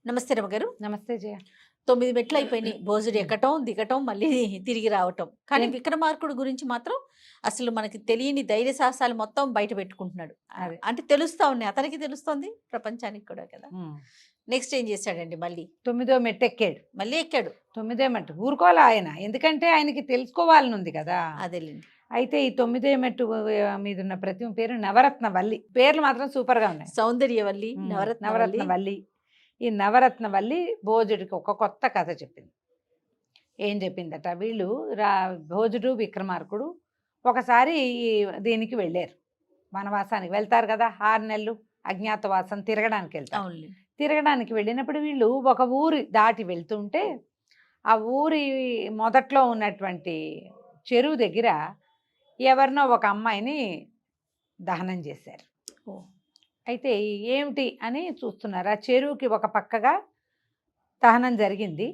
నమస్తే రమగారు. నమస్తే జయ. 9 మెట్లు అయిపోయినాయి. భోజుడు ఎక్కటం, దిగటం, మళ్ళీ తిరిగి రావటం. కానీ ఏం- విక్రమార్కుడు గురించి మాత్రం అసలు మనకి తెలియని ధైర్య సాహసాలు మొత్తం బయట పెట్టుకుంటున్నాడు. అదే. అంటే తెలుస్తా ఉన్నాయి. అతనికి తెలుస్తోంది, ప్రపంచానికి కూడా కదా. ఉమ్. నెక్స్ట్ ఏం చేశాడండి? మళ్ళీ 9వ మెట్టు ఎక్కాడు. మళ్ళీ ఎక్కాడు. 9వ మెట్టు ఊరుకోవాలా ఆయన, ఎందుకంటే ఆయనకి తెలుసుకోవాలని ఉంది కదా. అదేలేండి. అయితే ఈ 9వ మెట్టు మీద ఉన్న ప్రతిమ పేరు నవరత్న వల్లి. పేర్లు మాత్రం సూపర్ గా ఉన్నాయి. సౌందర్యవల్లి, నవరత్న నవరత్న వల్లి. ఈ నవరత్న వల్లి భోజుడికి ఒక కొత్త కథ చెప్పింది. ఏం చెప్పిందట, వీళ్ళు భోజుడు విక్రమార్కుడు ఒకసారి దీనికి వెళ్ళారు, వనవాసానికి వెళ్తారు కదా. 6 నెలలు అజ్ఞాతవాసం తిరగడానికి వెళ్తారు. అవును. తిరగడానికి వెళ్ళినప్పుడు వీళ్ళు ఒక ఊరి దాటి వెళ్తుంటే ఆ ఊరి మొదట్లో ఉన్నటువంటి చెరువు దగ్గర ఎవరినో ఒక అమ్మాయిని దహనం చేశారు. ఓ. అయితే ఏమిటి అని చూస్తున్నారు. ఆ చెరువుకి ఒక పక్కగా దహనం జరిగింది.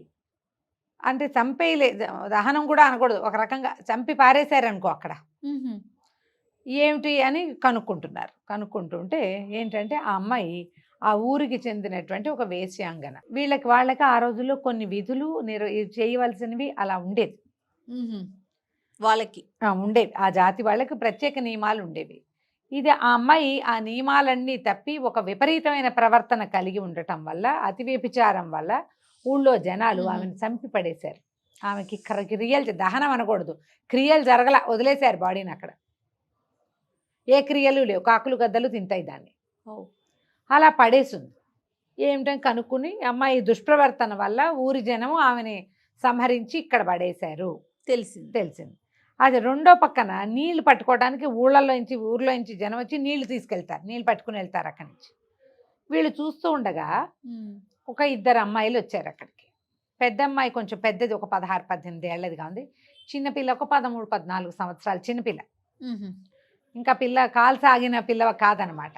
అంటే చంపేయలే, దహనం కూడా అనకూడదు, ఒక రకంగా చంపి పారేశారనుకో అక్కడ. మ్హూ. ఏమిటి అని కనుక్కుంటుంటే ఏంటంటే ఆ అమ్మాయి ఆ ఊరికి చెందినటువంటి ఒక వేశ్యాంగన. వాళ్ళకి ఆ రోజుల్లో కొన్ని విధులు చేయవలసినవి అలా ఉండేది. మ్హూ. వాళ్ళకి ఉండేవి, ఆ జాతి వాళ్ళకి ప్రత్యేక నియమాలు ఉండేవి. ఇది ఆ అమ్మాయి ఆ నియమాలన్నీ తప్పి ఒక విపరీతమైన ప్రవర్తన కలిగి ఉండటం వల్ల, అతి వ్యభిచారం వల్ల ఊళ్ళో జనాలు ఆమెను చంపి పడేశారు. ఆమెకి క్రియలు, దహనం అనకూడదు, క్రియలు జరగల, వదిలేశారు బాడీని అక్కడ. ఏ క్రియలు లేవు, కాకులు గద్దలు తింటాయి దాన్ని. అలా పడేసింది. ఏమిటని కనుక్కుని అమ్మాయి దుష్ప్రవర్తన వల్ల ఊరి జనం ఆమెని సంహరించి ఇక్కడ పడేశారు తెలిసింది. అది రెండో పక్కన నీళ్లు పట్టుకోవడానికి ఊర్లోంచి జనం వచ్చి నీళ్లు తీసుకెళ్తారు, నీళ్ళు పట్టుకుని వెళ్తారు అక్కడి నుంచి. వీళ్ళు చూస్తూ ఉండగా ఒక 2 అమ్మాయిలు వచ్చారు అక్కడికి. పెద్ద అమ్మాయి కొంచెం పెద్దది, ఒక 16-18 ఏళ్ళదిగా ఉంది. చిన్నపిల్ల ఒక 13-14 సంవత్సరాలు చిన్నపిల్ల. ఇంకా పిల్ల కాలు సాగిన పిల్ల కాదనమాట.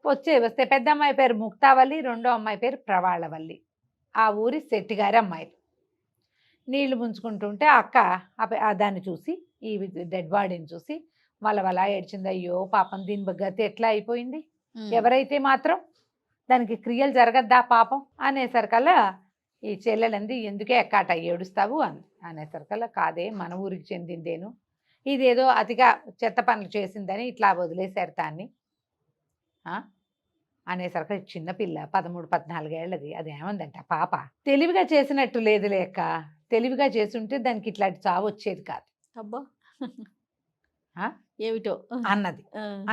వస్తే పెద్ద అమ్మాయి పేరు ముక్తావల్లి, రెండో అమ్మాయి పేరు ప్రవాళవల్లి. ఆ ఊరి శెట్టిగారి అమ్మాయిలు. నీళ్లు ముంచుకుంటుంటే అక్క దాన్ని చూసి, ఈ డెడ్ బాడీని చూసి వాళ్ళ ఏడ్చింది. అయ్యో పాపం, దీని గతి ఎట్లా అయిపోయింది, ఎవరైతే మాత్రం దానికి క్రియలు జరగద్దా పాపం అనేసరికల్లా ఈ చెల్లెలంది, ఎందుకే ఎక్కాట ఏడుస్తావు అనేసరికల్లా, కాదే మన ఊరికి చెందిందేను, ఇదేదో అతిగా చెత్త పనులు చేసిందని ఇట్లా వదిలేశారు దాన్ని అనేసరికి చిన్నపిల్ల 13-14 ఏళ్ళది. అది ఏమందంట, పాప తెలివిగా చేసినట్టు లేదు లేక, తెలివిగా చేసుంటే దానికి ఇట్లాంటి చావు వచ్చేది కాదు. అబ్బా ఏమిటో అన్నది.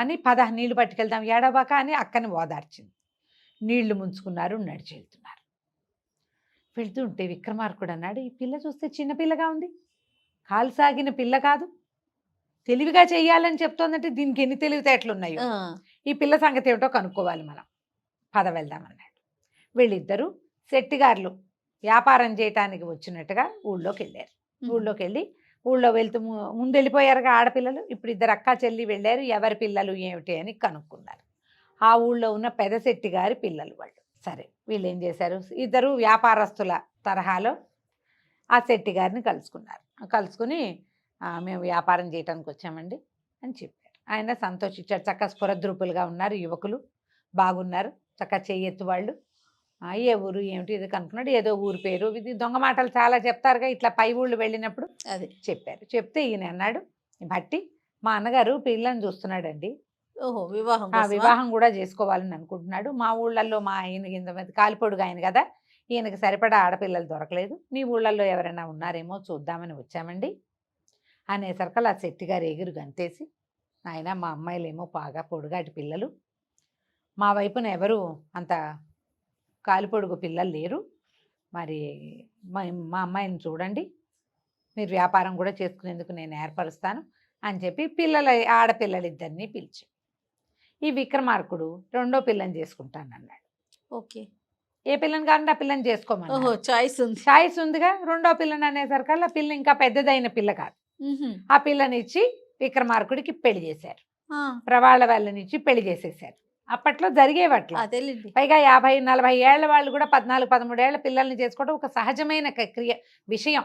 అని నీళ్లు పట్టుకెళ్దాం ఏడవాక అని అక్కని ఓదార్చింది. నీళ్లు ముంచుకున్నారు, నడిచి వెళ్తున్నారు. వెళ్తుంటే విక్రమార్కుడు అన్నాడు, ఈ పిల్ల చూస్తే చిన్నపిల్లగా ఉంది, కాలు సాగిన పిల్ల కాదు, తెలివిగా చెయ్యాలని చెప్తోందంటే దీనికి ఎన్ని తెలివితేటలున్నాయో, ఈ పిల్ల సంగతి ఏమిటో కనుక్కోవాలి మనం, పద వెళ్దామన్నాడు. వీళ్ళిద్దరూ శెట్టిగారులు వ్యాపారం చేయటానికి వచ్చినట్టుగా ఊళ్ళోకి వెళ్ళారు. ఊళ్ళోకి వెళ్ళి ఊళ్ళో వెళ్తూ ముందు వెళ్ళిపోయారుగా ఆడపిల్లలు. ఇప్పుడు 2 అక్క చెల్లి వెళ్ళారు, ఎవరి పిల్లలు ఏమిటి అని కనుక్కున్నారు. ఆ ఊళ్ళో ఉన్న పెదశెట్టి గారి పిల్లలు వాళ్ళు. సరే, వీళ్ళు ఏం చేశారు, 2 వ్యాపారస్తుల తరహాలో ఆ శెట్టి గారిని కలుసుకుని మేము వ్యాపారం చేయడానికి వచ్చామండి అని చెప్పారు. ఆయన సంతోషించారు. చక్కగా స్ఫురద్రూపులుగా ఉన్నారు, యువకులు బాగున్నారు, చక్కగా చెయ్యెత్తు వాళ్ళు. ఏ ఊరు ఏమిటి ఇది కనుక్కున్నాడు. ఏదో ఊరు పేరు, ఇది దొంగ మాటలు చాలా చెప్తారుగా ఇట్లా పై ఊళ్ళు వెళ్ళినప్పుడు. అది చెప్పారు. చెప్తే ఈయన అన్నాడు, బట్టి మా అన్నగారు పిల్లని చూస్తున్నాడండి, ఓహో వివాహం కూడా చేసుకోవాలని అనుకుంటున్నాడు. మా ఊళ్ళల్లో మా ఆయన ఇంతమంది కాలిపొడుగు ఆయన కదా, ఈయనకి సరిపడా ఆడపిల్లలు దొరకలేదు, మీ ఊళ్ళల్లో ఎవరైనా ఉన్నారేమో చూద్దామని వచ్చామండి అనేసరికల్ ఆ శెట్టిగారు ఎగురు గంతేసి, ఆయన మా అమ్మాయిలేమో బాగా పొడుగాటి పిల్లలు, మా వైపున ఎవరు అంత కాలిపొడుగు పిల్లలు లేరు, మరి మా అమ్మాయిని చూడండి, మీరు వ్యాపారం కూడా చేసుకునేందుకు నేను ఏర్పరుస్తాను అని చెప్పి ఆడపిల్లలిద్దరినీ పిలిచి, ఈ విక్రమార్కుడు రెండో పిల్లని చేసుకుంటానన్నాడు. ఓకే, ఏ పిల్లని కాకుండా ఆ పిల్లని చేసుకోమని చాయిస్ ఉందిగా. రెండో పిల్లని అనేసరికల్లా పిల్ల ఇంకా పెద్దదైన పిల్ల కాదు. ఆ పిల్లనిచ్చి విక్రమార్కుడికి పెళ్లి చేశారు. ప్రవాళవల్లినిచ్చి పెళ్లి చేసేసారు. అప్పట్లో జరిగేవట్లా. పైగా 50-40 ఏళ్ల వాళ్ళు కూడా 14-13 ఏళ్ల పిల్లల్ని చేసుకోవడం ఒక సహజమైన విషయం.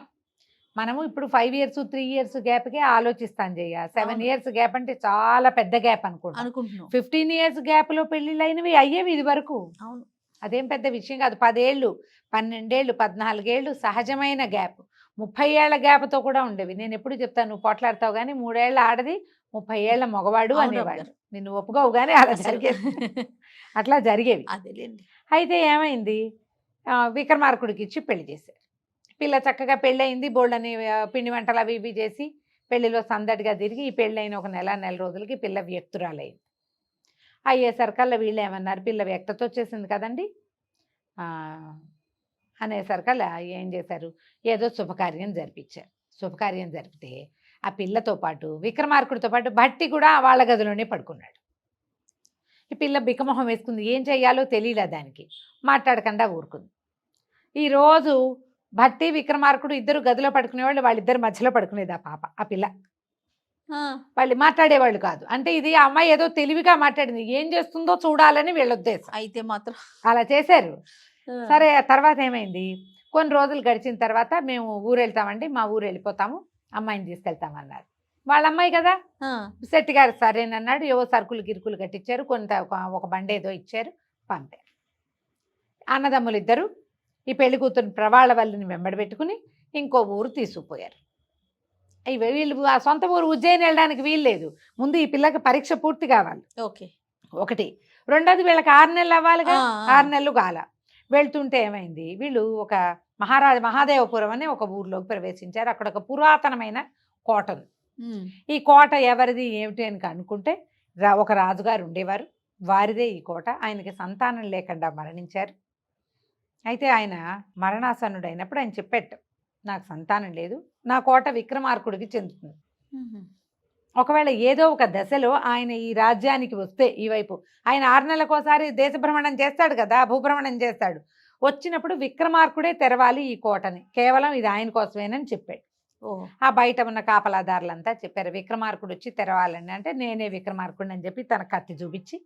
మనము ఇప్పుడు 5 years 3 years గ్యాప్కే ఆలోచిస్తాం చెయ్య. 7 years గ్యాప్ అంటే చాలా పెద్ద గ్యాప్ అనుకుంటున్నాం. 15 years గ్యాప్లో పెళ్లిళ్ళు అయినవి అయ్యేవి ఇది వరకు. అవును, అదేం పెద్ద విషయం కాదు. 10 ఏళ్ళు, 12 ఏళ్ళు, 14 ఏళ్ళు సహజమైన గ్యాప్. 30 ఏళ్ల గ్యాప్‌తో కూడా ఉండేవి. నేను ఎప్పుడు చెప్తాను, నువ్వు పోట్లాడతావు గానీ 3 ఏళ్ల ఆడది, 30 ఏళ్ల మగవాడు అవును అనేవాడు. రమ్మగారు. నువ్వు ఒప్పుకోవు గానీ అలా అసలు జరిగేది. అట్లా జరిగేవి. అదేలేండి. అయితే ఏమైంది, విక్రమార్కుడికి ఇచ్చి పెళ్లి చేశారు. పిల్ల చక్కగా పెళ్ళయింది. బోల్డని పిండి వంటలు అవి ఇవి చేసి పెళ్లిలో సందడిగా తిరిగి, ఈ పెళ్ళైన ఒక నెల రోజులకి పిల్ల వ్యక్తురాలైంది. అయ్యేసరికల్లా వీళ్ళు ఏమన్నారు, పిల్ల వ్యక్తత వచ్చేసింది కదండి, అనేసరికల్లా ఏం చేశారు, ఏదో శుభకార్యం జరిపించారు. శుభకార్యం జరిపితే ఆ పిల్లతో పాటు విక్రమార్కుడితో పాటు భట్టి కూడా వాళ్ళ గదిలోనే పడుకున్నాడు. ఈ పిల్ల బిక్కమొహం వేసుకుంది. ఏం చెయ్యాలో తెలియలే దానికి. మాట్లాడకుండా ఊరుకుంది. ఈరోజు భట్టి విక్రమార్కుడు ఇద్దరు గదిలో పడుకునేవాళ్ళు. వాళ్ళిద్దరి మధ్యలో పడుకునేది ఆ పాప, ఆ పిల్ల. వాళ్ళు మాట్లాడేవాళ్ళు కాదు. అంటే ఇది ఆ అమ్మాయి ఏదో తెలివిగా మాట్లాడింది. ఏం చేస్తుందో చూడాలని వీళ్ళ ఉద్దేశం. అయితే మాత్రం అలా చేశారు. సరే, తర్వాత ఏమైంది, కొన్ని రోజులు గడిచిన తర్వాత మేము ఊరు వెళ్తామండి, మా ఊరు వెళ్ళిపోతాము, అమ్మాయిని తీసుకెళ్తామన్నారు. వాళ్ళ అమ్మాయి కదా, శెట్టి గారు సరేనన్నాడు. ఏవో సరుకులు గిరుకులు కట్టించారు, కొంత ఒక బండి ఏదో ఇచ్చారు, పంపారు. అన్నదమ్ములు ఇద్దరు ఈ పెళ్లి కూతురు ప్రవాళ్ళ వల్లిని వెంబడి పెట్టుకుని ఇంకో ఊరు తీసుకుపోయారు. వీళ్ళు ఆ సొంత ఊరు ఉజ్జయిని వెళ్ళడానికి వీలు లేదు. ముందు ఈ పిల్లకి పరీక్ష పూర్తి కావాలి. ఓకే, ఒకటి. రెండోది వీళ్ళకి 6 నెలలు అవ్వాలిగా. 6 నెలలు కాల. వెళ్తుంటే ఏమైంది, వీళ్ళు ఒక మహాదేవపురం అనే ఒక ఊర్లోకి ప్రవేశించారు. అక్కడ ఒక పురాతనమైన కోట ఉంది. ఈ కోట ఎవరిది ఏమిటి అని అనుకుంటే, ఒక రాజుగారు ఉండేవారు, వారిదే ఈ కోట. ఆయనకి సంతానం లేకుండా మరణించారు. అయితే ఆయన మరణాసన్నుడైనప్పుడు ఆయన చెప్పేట, నాకు సంతానం లేదు, నా కోట విక్రమార్కుడికి చెందుతుంది. ఒకవేళ ఏదో ఒక దశలో ఆయన ఈ రాజ్యానికి వస్తే, ఈ వైపు ఆయన 6 నెలలకోసారి దేశ భ్రమణం చేస్తాడు కదా, భూభ్రమణం చేస్తాడు. వచ్చినప్పుడు విక్రమార్కుడే తెరవాలి ఈ కోటని, కేవలం ఇది ఆయన కోసమేనని చెప్పాడు. ఆ బయట ఉన్న కాపలాదారులంతా చెప్పారు, విక్రమార్కుడు వచ్చి తెరవాలని. అంటే నేనే విక్రమార్కుడిని అని చెప్పి తన కత్తి చూపించి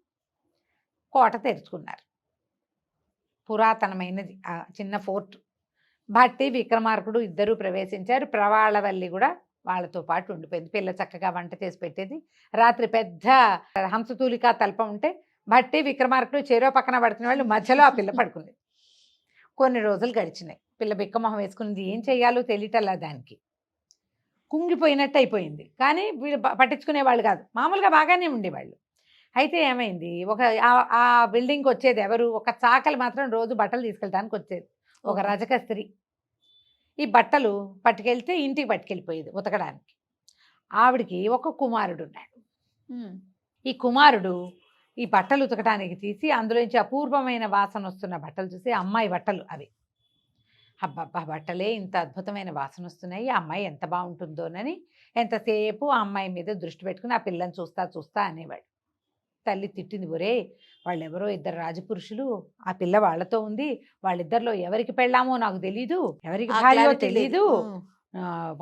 కోట తెరుచుకున్నారు. పురాతనమైనది ఆ చిన్న ఫోర్ట్. భట్టి విక్రమార్కుడు ఇద్దరూ ప్రవేశించారు. ప్రవాళవల్లి కూడా వాళ్ళతో పాటు ఉండిపోయింది. పిల్ల చక్కగా వంట చేసి పెట్టేది. రాత్రి పెద్ద హంసతూలికా తల్పం ఉంటే భట్టి విక్రమార్కుడు చెరో పక్కన పడుతున్న వాళ్ళు, మధ్యలో ఆ పిల్ల పడుకుంది. కొన్ని రోజులు గడిచినాయి. పిల్ల బిక్కమొహం వేసుకున్నది. ఏం చెయ్యాలో తెలియటల్లా దానికి. కుంగిపోయినట్టు అయిపోయింది. కానీ వీళ్ళు పట్టించుకునేవాళ్ళు కాదు, మామూలుగా బాగానే ఉండేవాళ్ళు. అయితే ఏమైంది, ఆ బిల్డింగ్కి వచ్చేది ఎవరు, ఒక చాకలి మాత్రం రోజు బట్టలు తీసుకెళ్ళడానికి వచ్చేది, ఒక రజక స్త్రీ. ఈ బట్టలు పట్టుకెళ్తే ఇంటికి పట్టుకెళ్ళిపోయేది ఉతకడానికి. ఆవిడికి ఒక కుమారుడు ఉన్నాడు. ఈ కుమారుడు ఈ బట్టలు ఉతకడానికి తీసి అందులోంచి అపూర్వమైన వాసన వస్తున్న బట్టలు చూసి, అమ్మాయి బట్టలు అవి, అబ్బబ్బా బట్టలే ఇంత అద్భుతమైన వాసన వస్తున్నాయి, ఆ అమ్మాయి ఎంత బాగుంటుందోనని ఎంతసేపు ఆ అమ్మాయి మీద దృష్టి పెట్టుకుని ఆ పిల్లని చూస్తా అనేవాడు. తల్లి తిట్టింది, ఒరే వాళ్ళెవరో 2 రాజపురుషులు, ఆ పిల్ల వాళ్ళతో ఉంది, వాళ్ళిద్దరిలో ఎవరికి పెళ్ళామో నాకు తెలీదు, ఎవరికి భార్యో తెలీదు,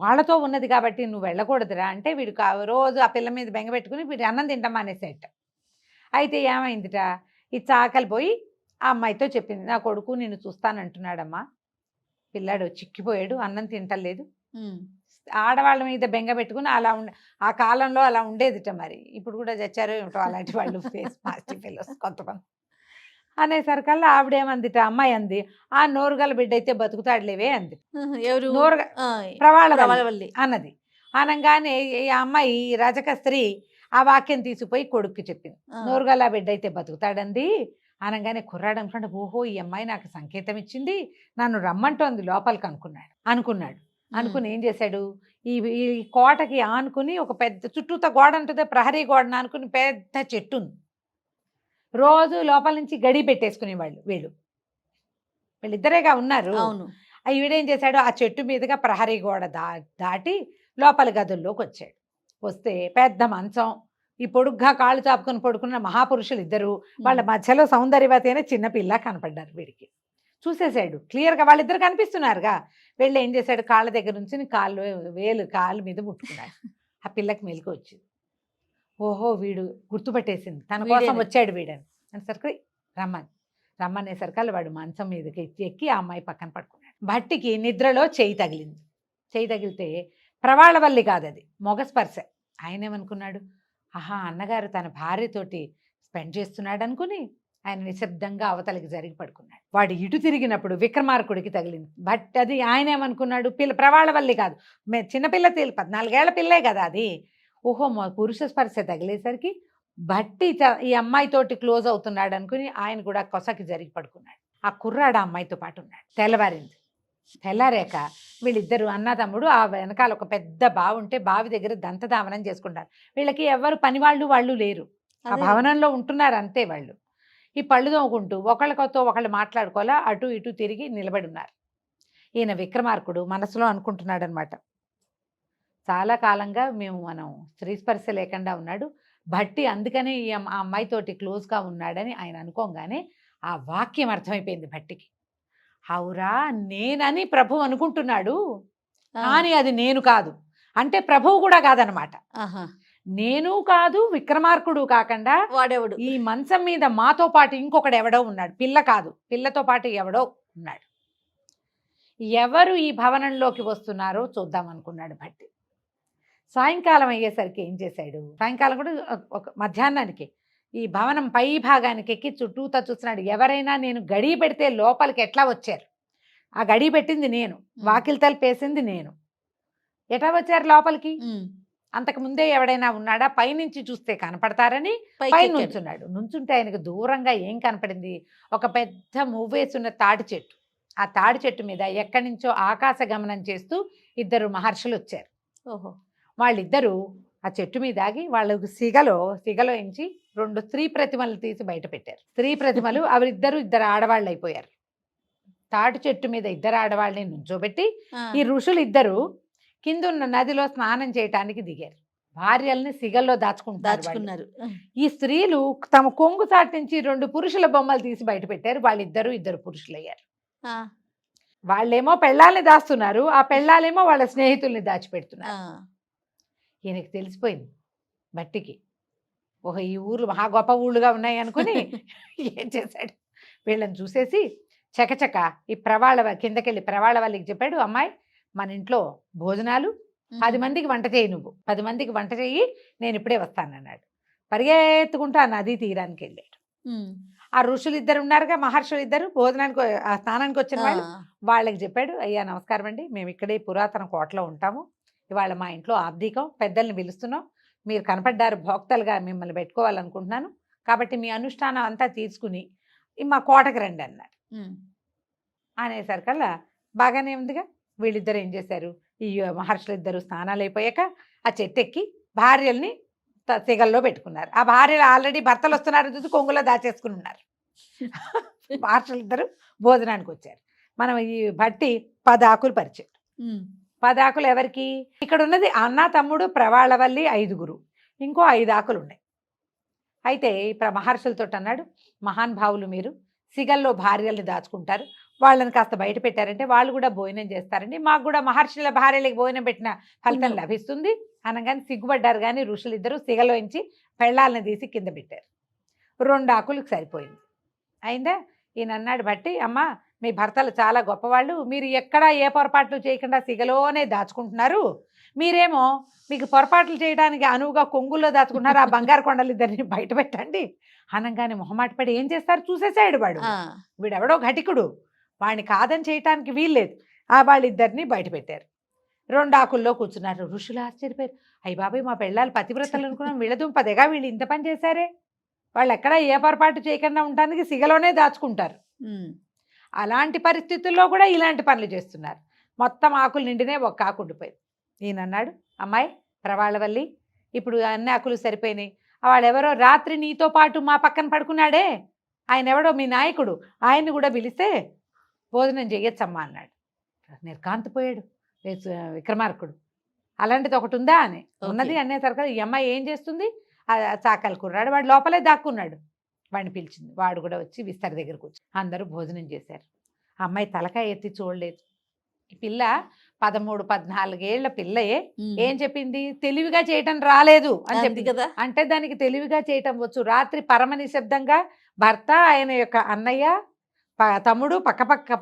వాళ్ళతో ఉన్నది కాబట్టి నువ్వు వెళ్ళకూడదురా అంటే, వీడు రోజు ఆ పిల్ల మీద బెంగ పెట్టుకుని వీడు అన్నం తింటాం అనేసేట. అయితే ఏమైందిట, ఈ చాకలి పోయి ఆ అమ్మాయితో చెప్పింది, నా కొడుకు నిన్ను చూస్తానంటున్నాడమ్మా, పిల్లాడు చిక్కిపోయాడు, అన్నం తింటలేదు. ఆడవాళ్ళ మీద బెంగ పెట్టుకుని అలా ఆ కాలంలో అలా ఉండేదిట. మరి ఇప్పుడు కూడా చచ్చారో ఏమిటో అలాంటి వాళ్ళు, ఫేస్ మాస్టి ఫెలోస్ కొంతమంది. అనేసరికల్లా ఆవిడేమందిట, అమ్మాయి అంది, ఆ నోరుగల బిడ్డ అయితే బతుకుతాడులేవే అంది. నోరుగా ప్రవాళవల్లి అన్నది. అనగానే ఈ అమ్మాయి రజక స్త్రీ ఆ వాక్యం తీసుకుపోయి కొడుక్కి చెప్పింది, నోరుగల బిడ్డ అయితే బతుకుతాడంది. అనగానే కుర్రాడు అనుకుంటే, ఓహో ఈ అమ్మాయి నాకు సంకేతం ఇచ్చింది, నన్ను రమ్మంటోంది లోపలికి అనుకున్నాడు. అనుకుని ఏం చేశాడు, ఈ కోటకి ఆనుకుని ఒక పెద్ద చుట్టూతో గోడ ఉంటుంది, ప్రహరీ గోడను ఆనుకుని పెద్ద చెట్టు ఉంది. రోజు లోపల నుంచి గడి పెట్టేసుకునేవాళ్ళు వీళ్ళిద్దరేగా ఉన్నారు. వీడేం చేశాడు, ఆ చెట్టు మీదుగా ప్రహరీ గోడ దాటి లోపల గదుల్లోకి వచ్చాడు. వస్తే పెద్ద మంచం, ఈ పొడుగ్గా కాళ్ళు చాపుకొని పడుకున్న మహాపురుషులు ఇద్దరు, వాళ్ళ మధ్యలో సౌందర్యవతి అనే చిన్నపిల్ల కనపడ్డారు. వీడికి చూసేశాడు క్లియర్గా, వాళ్ళిద్దరు కనిపిస్తున్నారుగా. వెళ్ళి ఏం చేశాడు, కాళ్ళ దగ్గర నుంచి కాళ్ళ మీద ముట్టుకున్నాడు. ఆ పిల్లకి మెలకు వచ్చింది, ఓహో వీడు గుర్తుపట్టేసింది, తన కోసం వచ్చాడు వీడని. అనేసరికి రమ్మనేసరికి వాడు మంచం మీదకి ఎక్కి ఆ అమ్మాయి పక్కన పడుకున్నాడు. భట్టికి నిద్రలో చేయి తగిలింది. చేయి తగిలితే ప్రవాళవల్లి కాదు, అది మొగ స్పర్శ. ఆయన ఏమనుకున్నాడు, ఆహా అన్నగారు తన భార్యతోటి స్పెండ్ చేస్తున్నాడు అనుకుని ఆయన నిశ్శబ్దంగా అవతలికి జరిగి పడుకున్నాడు. వాడు ఇటు తిరిగినప్పుడు విక్రమార్కుడికి తగిలింది. బట్ అది ఆయన ఏమనుకున్నాడు, ప్రవాళవల్లి కాదు, చిన్నపిల్ల 14 ఏళ్ల పిల్లే కదా అది. ఓహో, పురుష స్పర్శ తగిలేసరికి భట్టి ఈ అమ్మాయితోటి క్లోజ్ అవుతున్నాడు అనుకుని ఆయన కూడా కొసకి జరిగి పడుకున్నాడు. ఆ కుర్రాడు ఆ అమ్మాయితో పాటు ఉన్నాడు. తెల్లవారింది. తెల్లారాక వీళ్ళిద్దరు అన్నదమ్ముడు ఆ వెనకాల ఒక పెద్ద బావి ఉంటే బావి దగ్గర దంతధావనం చేసుకుంటారు. వీళ్ళకి ఎవరు పని వాళ్ళు లేరు, ఆ భవనంలో ఉంటున్నారు అంతే. వాళ్ళు ఈ పళ్ళు తోముకుంటూ ఒకళ్ళతో ఒకళ్ళు మాట్లాడుకోవాలా అటు ఇటు తిరిగి నిలబడి ఉన్నారు. ఈయన విక్రమార్కుడు మనసులో అనుకుంటున్నాడు అనమాట, చాలా కాలంగా మనం స్త్రీ స్పర్శ లేకుండా ఉన్నాడు భట్టి, అందుకనే ఈ అమ్మాయితోటి క్లోజ్గా ఉన్నాడని ఆయన అనుకోగానే ఆ వాక్యం అర్థమైపోయింది భట్టికి. అవురా, నేనని ప్రభు అనుకుంటున్నాడు కానీ అది నేను కాదు అంటే ప్రభువు కూడా కాదనమాట. నేను కాదు, విక్రమార్కుడు కాకుండా వాడెవడు ఈ మంచం మీద మాతో పాటు ఇంకొకడు ఎవడో ఉన్నాడు. పిల్ల కాదు, పిల్లతో పాటు ఎవడో ఉన్నాడు. ఎవరు ఈ భవనంలోకి వస్తున్నారో చూద్దాం అనుకున్నాడు భట్టి. సాయంకాలం అయ్యేసరికి ఏం చేశాడు, సాయంకాలం కూడా ఒక మధ్యాహ్నానికి ఈ భవనం పై భాగానికి ఎక్కి చుట్టూతా చూస్తున్నాడు. ఎవరైనా నేను గడి పెడితే లోపలికి ఎట్లా వచ్చారు, ఆ గడి పెట్టింది నేను, వాకిలి తలుపేసింది నేను, ఎట్లా వచ్చారు లోపలికి, అంతకుముందే ఎవడైనా ఉన్నాడా, పైనుంచి చూస్తే కనపడతారని పై నుంచున్నాడు. నుంచుంటే ఆయనకు దూరంగా ఏం కనపడింది, ఒక పెద్ద మువ్వేసున్న తాటి చెట్టు. ఆ తాడి చెట్టు మీద ఎక్కడి నుంచో ఆకాశ గమనం చేస్తూ 2 మహర్షులు వచ్చారు. ఓహో, వాళ్ళిద్దరూ ఆ చెట్టు మీద ఆగి వాళ్ళకు సిగలో ఎంచి 2 స్త్రీ ప్రతిమలు తీసి బయట పెట్టారు. స్త్రీ ప్రతిమలు అవి 2 ఆడవాళ్ళు అయిపోయారు. తాటి చెట్టు మీద 2 ఆడవాళ్ళని నుంచోబెట్టి ఈ ఋషులు 2 కిందున్న నదిలో స్నానం చేయటానికి దిగారు. భార్యల్ని సిగల్లో దాచుకున్నారు. ఈ స్త్రీలు తమ కొంగు చాటు నుంచి 2 పురుషుల బొమ్మలు తీసి బయట పెట్టారు. వాళ్ళిద్దరూ 2 పురుషులు అయ్యారు. వాళ్ళేమో పెళ్ళాలని దాస్తున్నారు, ఆ పెళ్ళాలేమో వాళ్ళ స్నేహితుల్ని దాచిపెడుతున్నారు. ఈయనకి తెలిసిపోయింది భట్టికి, ఓహో ఈ ఊర్లు మహా గొప్ప ఊళ్ళుగా ఉన్నాయి అనుకుని ఏం చేశాడు, వీళ్ళని చూసేసి చకచక ఈ కిందకెళ్ళి ప్రవాళవల్లికి చెప్పాడు, అమ్మాయి మన ఇంట్లో భోజనాలు 10 మందికి వంట చేయి, నువ్వు 10 మందికి వంట చేయి, నేను ఇప్పుడే వస్తానన్నాడు. పరిగెత్తుకుంటూ ఆ నదీ తీరానికి వెళ్ళాడు. ఆ ఋషులు 2 ఉన్నారుగా, మహర్షులు 2 భోజనానికి స్నానానికి వచ్చిన వాళ్ళు, వాళ్ళకి చెప్పాడు, అయ్యా నమస్కారం అండి, మేము ఇక్కడే పురాతన కోటలో ఉంటాము, ఇవాళ మా ఇంట్లో ఆబ్దీకం, పెద్దల్ని పిలుస్తున్నాం, మీరు కనపడ్డారు, భోక్తలుగా మిమ్మల్ని పెట్టుకోవాలనుకుంటున్నాను, కాబట్టి మీ అనుష్ఠానం అంతా తీసుకుని మా కోటకి రండి అన్నారు. అనేసరికల్లా బాగానే ఉందిగా. వీళ్ళిద్దరు ఏం చేశారు, ఈ మహర్షులు 2 స్నానాలు అయిపోయాక ఆ చెట్టు ఎక్కి భార్యల్ని సిగల్లో పెట్టుకున్నారు. ఆ భార్యలు ఆల్రెడీ భర్తలు వస్తున్నారు చూసి కొంగులో దాచేసుకుని ఉన్నారు. మహర్షులు 2 భోజనానికి వచ్చారు. మనం ఈ భట్టి 10 ఆకులు పరిచారు. 10 ఆకులు ఎవరికి, ఇక్కడ ఉన్నది అన్న తమ్ముడు ప్రవాళవల్లి 5, ఇంకో 5 ఆకులు ఉన్నాయి. అయితే మహర్షులతో అన్నాడు, మహానుభావులు మీరు సిగల్లో భార్యల్ని దాచుకుంటారు, వాళ్ళని కాస్త బయట పెట్టారంటే వాళ్ళు కూడా భోజనం చేస్తారండి, మాకు కూడా మహర్షుల భార్యలకి భోజనం పెట్టిన ఫలితం లభిస్తుంది అనగానే సిగ్గుపడ్డారు. కానీ ఋషులు 2 సిగలో ఎంచి పెళ్ళాలని తీసి కింద పెట్టారు. 2 ఆకులకు సరిపోయింది. అయిందా. ఈయన అన్నాడు బట్టి, అమ్మ మీ భర్తలు చాలా గొప్పవాళ్ళు, మీరు ఎక్కడా ఏ పొరపాట్లు చేయకుండా సిగలోనే దాచుకుంటున్నారు, మీరేమో మీకు పొరపాట్లు చేయడానికి అనువుగా కొంగుల్లో దాచుకుంటున్నారు, ఆ బంగారు కొండలు 2 బయట పెట్టండి అనగానే మొహమాటపడి ఏం చేస్తారు, చూసేసాడు వాడు, వీడెవడో ఘటికుడు, వాడిని కాదని చేయటానికి వీల్లేదు. వాళ్ళిద్దరిని బయట పెట్టారు. 2 ఆకుల్లో కూర్చున్నారు. ఋషులు ఆశ్చర్యపోయారు, అయ్య బాబాయ్ మా పెళ్ళాలు పతివ్రతలు అనుకున్నాం, వీళ్ళ దుంపదేగా వీళ్ళు ఇంత పని చేశారే, వాళ్ళు ఎక్కడా ఏ పొరపాటు చేయకుండా ఉండటానికి సిగలోనే దాచుకుంటారు, అలాంటి పరిస్థితుల్లో కూడా ఇలాంటి పనులు చేస్తున్నారు. మొత్తం ఆకులు నిండినే 1 ఆకు ఉండిపోయింది. ఈయన అన్నాడు, అమ్మాయి ప్రవాళవల్లి, ఇప్పుడు అన్ని ఆకులు సరిపోయినాయి, వాడెవరో రాత్రి నీతో పాటు మా పక్కన పడుకున్నాడే, ఆయన ఎవడో మీ నాయకుడు, ఆయన్ని కూడా పిలిస్తే భోజనం చేయొచ్చమ్మా అన్నాడు. నిర్కాంతపోయాడు విక్రమార్కుడు. అలాంటిది ఒకటి ఉందా అని, ఉన్నది అనేసరికి ఈ అమ్మాయి ఏం చేస్తుంది, చాకలి కుర్రాడు, వాడు లోపలే దాక్కున్నాడు, వాడిని పిలిచింది. వాడు కూడా వచ్చి విస్తరి దగ్గరకు వచ్చి అందరూ భోజనం చేశారు. ఆ అమ్మాయి తలకాయ ఎత్తి చూడలేదు. ఈ పిల్ల 13-14 ఏళ్ల పిల్లయే ఏం చెప్పింది, తెలివిగా చేయటం రాలేదు అని చెప్పింది కదా. అంటే దానికి తెలివిగా చేయటం వచ్చు. రాత్రి పరమ నిశ్శబ్దంగా భర్త, ఆయన యొక్క అన్నయ్య, తమ్ముడు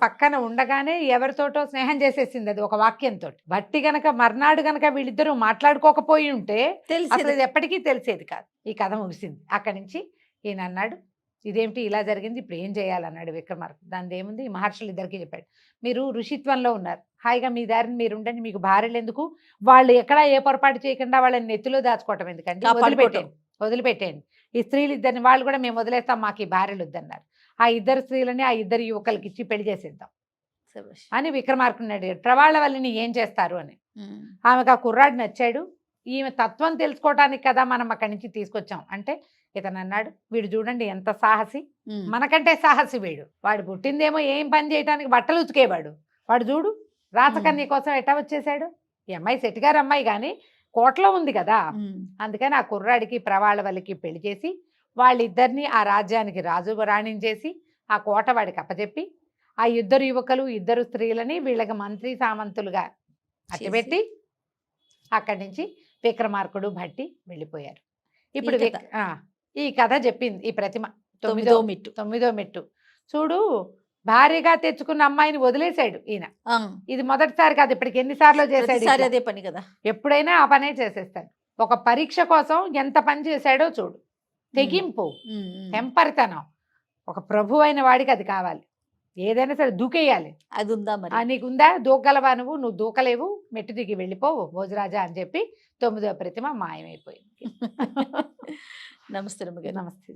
పక్కన ఉండగానే ఎవరితోటో స్నేహం చేసేసింది అది ఒక వాక్యంతో. బట్టి గనక మర్నాడు గనక వీళ్ళిద్దరూ మాట్లాడుకోకపోయి ఉంటే అసలు ఎప్పటికీ తెలిసేది కాదు. ఈ కథ ముగిసింది. అక్కడి నుంచి ఈయన అన్నాడు, ఇదేమిటి ఇలా జరిగింది, ఇప్పుడు ఏం చేయాలన్నాడు విక్రమార్కుడు. దాని ఏముంది, మహర్షులు ఇద్దరికి చెప్పాడు, మీరు ఋషిత్వంలో ఉన్నారు, హాయిగా మీ దారిని మీరు ఉండండి, మీకు భార్యలు ఎందుకు, వాళ్ళు ఎక్కడా ఏ పొరపాటు చేయకుండా వాళ్ళని నెత్తిలో దాచుకోవటం ఎందుకండి, వదిలిపెట్టేయండి ఈ స్త్రీలు ఇద్దరిని, వాళ్ళు కూడా మేము వదిలేస్తాం, మాకు ఈ భార్యలు వద్దన్నారు. ఆ ఇద్దరు స్త్రీలని ఆ ఇద్దరు యువకులకి ఇచ్చి పెళ్లి చేసేద్దాం అని విక్రమార్కుడిని అడిగాడు. ప్రవాళ్ళ వల్లిని ఏం చేస్తారు అని. ఆమెకు ఆ కుర్రాడు నచ్చాడు. ఈమె తత్వం తెలుసుకోవటానికి కదా మనం అక్కడి నుంచి తీసుకొచ్చాం అంటే, ఇతను అన్నాడు, వీడు చూడండి ఎంత సాహసి, మనకంటే సాహసి వీడు, వాడు పుట్టిందేమో ఏం పని చేయడానికి బట్టలు ఉతికేవాడు, వాడు చూడు రాచకన్య కోసం ఎట్టా వచ్చేసాడు. ఈ అమ్మాయి శెట్టిగారు అమ్మాయి కానీ కోటలో ఉంది కదా, అందుకని ఆ కుర్రాడికి ప్రవాళ్ళవల్లికి పెళ్లి చేసి వాళ్ళిద్దరిని ఆ రాజ్యానికి రాజు రాణించేసి ఆ కోట వాడికి అప్పచెప్పి ఆ ఇద్దరు యువకులు ఇద్దరు స్త్రీలని వీళ్ళకి మంత్రి సామంతులుగా అట్టబెట్టి అక్కడి నుంచి విక్రమార్కుడు భట్టి వెళ్ళిపోయారు. ఇప్పుడు ఈ కథ చెప్పింది ఈ ప్రతిమ. 9వ మెట్టు చూడు, భార్యగా తెచ్చుకున్న అమ్మాయిని వదిలేశాడు ఈయన. ఇది మొదటిసారి కాదు, ఇప్పటికి ఎన్నిసార్లు చేశాడు, అదే పని కదా, ఎప్పుడైనా ఆ పనే చేసేస్తాడు. ఒక పరీక్ష కోసం ఎంత పని చేశాడో చూడు, తెగింపు, టెంపరితనం. ఒక ప్రభు అయిన వాడికి అది కావాలి, ఏదైనా సరే దూకేయాలి. అది ఉందా మరి, నీకుందా, దూకగలవా, నువ్వు దూకలేవు, మెట్టు దిగి వెళ్ళిపోవు భోజరాజా అని చెప్పి 9వ ప్రతిమ మాయమైపోయింది. నమస్తే. నమస్తే.